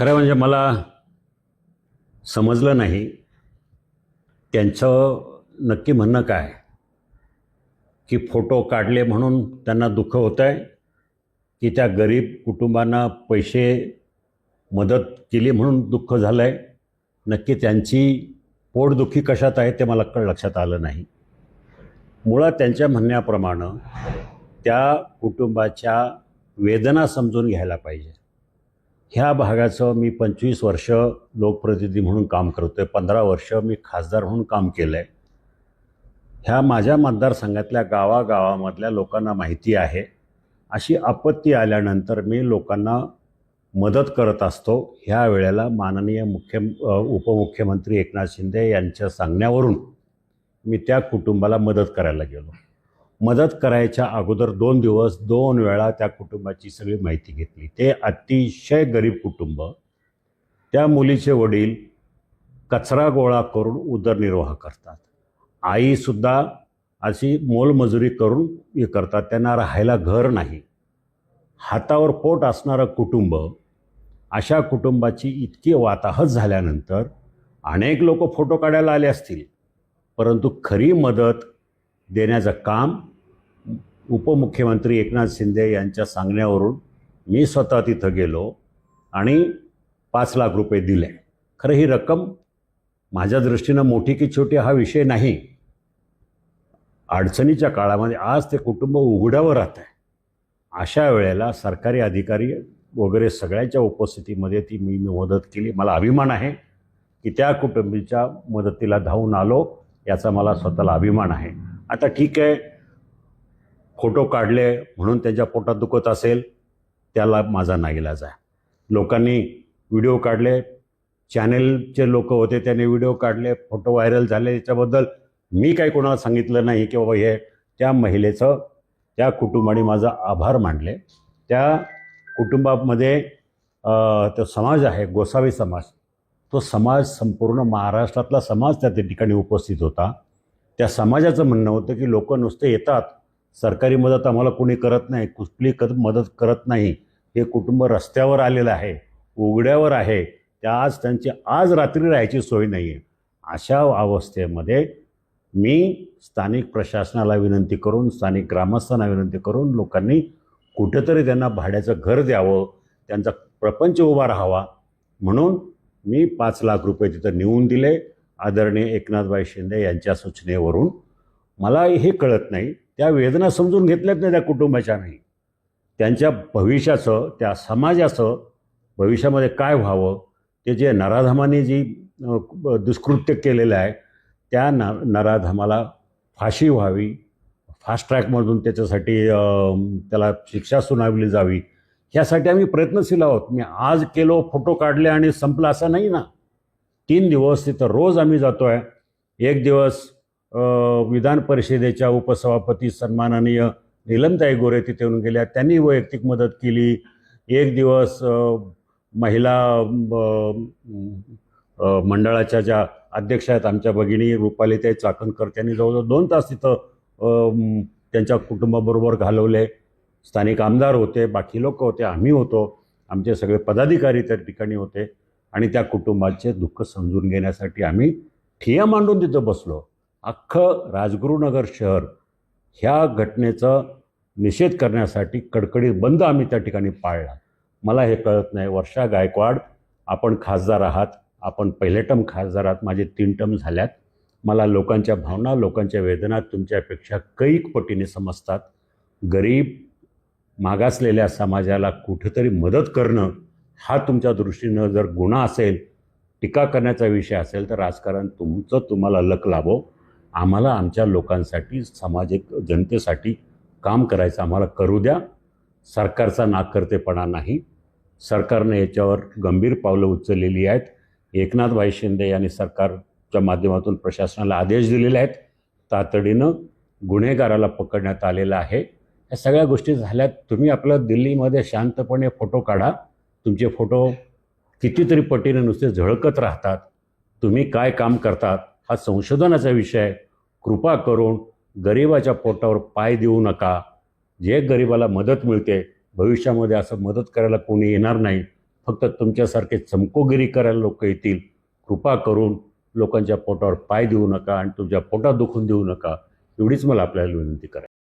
खरं म्हणजे मला समजलं नाही त्यांचं नक्की म्हणणं काय, की फोटो काढले म्हणून त्यांना दुःख होतं आहे, की त्या गरीब कुटुंबांना पैसे मदत केली म्हणून दुःख झालं आहे. नक्की त्यांची पोटदुखी कशात आहे ते मला लक्षात आलं नाही. मुळात त्यांच्या म्हणण्याप्रमाणे त्या कुटुंबाच्या वेदना समजून घ्यायला पाहिजे. ह्या भागाचं मी 25 वर्ष लोकप्रतिनिधी म्हणून काम करतो आहे, 15 वर्ष मी खासदार म्हणून काम केलं आहे. ह्या माझ्या मतदारसंघातल्या गावागावामधल्या लोकांना माहिती आहे. अशी आपत्ती आल्यानंतर मी लोकांना मदत करत असतो. ह्या वेळेला माननीय उपमुख्यमंत्री एकनाथ शिंदे यांच्या सांगण्यावरून मी त्या कुटुंबाला मदत करायला गेलो. मदत करायच्या अगोदर 2 दिवस 2 वेळा त्या कुटुंबाची सगळी माहिती घेतली. ते अतिशय गरीब कुटुंब. त्या मुलीचे वडील कचरा गोळा करून उदरनिर्वाह करतात. आईसुद्धा अशी मोलमजुरी करून हे करतात. त्यांना राहायला घर नाही. हातावर पोट असणारं कुटुंब, अशा कुटुंबाची इतकी वाताहत झाल्यानंतर अनेक लोक फोटो काढायला आले असतील, परंतु खरी मदत देण्याचं काम उपमुख्यमंत्री एकनाथ शिंदे यांच्या सांगण्यावरून मी स्वतः तिथं गेलो आणि 5 लाख रुपये दिले. खरं ही रक्कम माझ्या दृष्टीनं मोठी की छोटी हा विषय नाही. अडचणीच्या काळामध्ये आज ते कुटुंब उघड्यावर राहत आहे. अशा वेळेला सरकारी अधिकारी वगैरे सगळ्यांच्या उपस्थितीमध्ये ती मी मदत केली. मला अभिमान आहे की त्या कुटुंबीच्या मदतीला धावून आलो, याचा मला स्वतःला अभिमान आहे. आता ठीक आहे, फोटो काढले म्हणून त्यांच्या पोटात दुखत असेल, त्याला माझा नाईलाज आहे. लोकांनी व्हिडिओ काढले, चॅनेलचे लोक होते त्यांनी व्हिडिओ काढले, फोटो व्हायरल झाले. याच्याबद्दल मी काही कोणाला सांगितलं नाही की बाबा हे त्या महिलेचं, त्या कुटुंबाने माझा आभार मानले. त्या कुटुंबामध्ये तो समाज आहे, गोसावी समाज. तो समाज संपूर्ण महाराष्ट्रातला समाज त्या ठिकाणी उपस्थित होता. त्या समाजाचं म्हणणं होतं की लोक नुसते येतात, सरकारी मदत आम्हाला कोणी करत नाही, कुठली मदत करत नाही. हे कुटुंब रस्त्यावर आलेलं आहे, उघड्यावर आहे. त्यांची आज रात्री राहायची सोय नाही आहे. अशा अवस्थेमध्ये मी स्थानिक प्रशासनाला विनंती करून, स्थानिक ग्रामस्थांना विनंती करून लोकांनी कुठेतरी त्यांना भाड्याचं घर द्यावं, त्यांचा प्रपंच उभा राहावा म्हणून मी 5 लाख रुपये तिथं नेऊन दिले आदरणीय एकनाथभाई शिंदे यांच्या सूचनेवरून. मला हे कळत नाही, त्या वेदना समजून घेतल्यात नाही त्या कुटुंबाच्या. नाही, त्यांच्या भविष्याचं, त्या समाजाचं भविष्यामध्ये काय व्हावं, ते जे नराधमाने जी दुष्कृत्य केलेलं आहे त्या नराधमाला फाशी व्हावी, फास्ट ट्रॅकमधून त्याच्यासाठी त्याला शिक्षा सुनावली जावी, ह्यासाठी आम्ही प्रयत्नशील आहोत. मी आज केलो, फोटो काढले आणि संपलं असं नाही ना. 3 दिवस तिथं रोज आम्ही जातो आहे. 1 दिवस विधान परिषदेच्या उपसभापती सन्माननीय नीलमताई गोरे तिथे येऊन गेल्या, त्यांनी वैयक्तिक मदत केली. 1 दिवस महिला मंडळाच्या ज्या अध्यक्ष आहेत आमच्या भगिनी रुपालीताई चाकणकर, त्यांनी जवळजवळ 2 तास तिथं त्यांच्या कुटुंबाबरोबर घालवले. स्थानिक आमदार होते, बाकी लोक होते, आम्ही होतो, आमचे सगळे पदाधिकारी त्या ठिकाणी होते. आणि त्या कुटुंबाचे दुःख समजून घेण्यासाठी आम्ही ठिय्या मांडून तिथं बसलो. अख्खं राजगुरुनगर शहर ह्या घटनेचा निषेध करण्यासाठी कडकडीत बंद आम्ही त्या ठिकाणी पाळला. मला हे कळत नाही, वर्षा गायकवाड आपण खासदार आहात, आपण पहिले टर्म खासदार आहात, माझे 3 टर्म झाल्यात. मला लोकांच्या भावना, लोकांच्या वेदना तुमच्यापेक्षा कैक पटीने समजतात. गरीब मागासलेल्या समाजाला कुठेतरी मदत करणं हा तुमच्या दृष्टीनं जर गुन्हा असेल, टीका करण्याचा विषय असेल, तर राजकारण तुम्हाला लक लाभो. आम्हाला आमच्या लोकांसाठी, सामाजिक जनतेसाठी काम करायचं आम्हाला करू द्या. सरकारचा नाकर्तेपणा नाही. सरकारने याच्यावर गंभीर पावलं उचललेली आहेत. एकनाथभाई शिंदे यांनी सरकारच्या माध्यमातून प्रशासनाला आदेश दिलेले आहेत. तातडीनं गुन्हेगाराला पकडण्यात आलेलं आहे. या सगळ्या गोष्टी झाल्यात. तुम्ही आपलं दिल्लीमध्ये शांतपणे फोटो काढा. तुमचे फोटो कितीतरी पटीने नुसते झळकत राहतात. तुम्ही काय काम करतात हा संशोधनाचा विषय आहे. कृपा करून गरिबाच्या पोटावर पाय देऊ नका. जे गरिबाला मदत मिळते, भविष्यामध्ये असं मदत करायला कोणी येणार नाही. फक्त तुमच्यासारखे चमकोगिरी करायला लोक येतील. कृपा करून लोकांच्या पोटावर पाय देऊ नका आणि तुमच्या पोटात दुखून देऊ नका, एवढीच मला आपल्याला विनंती करायची.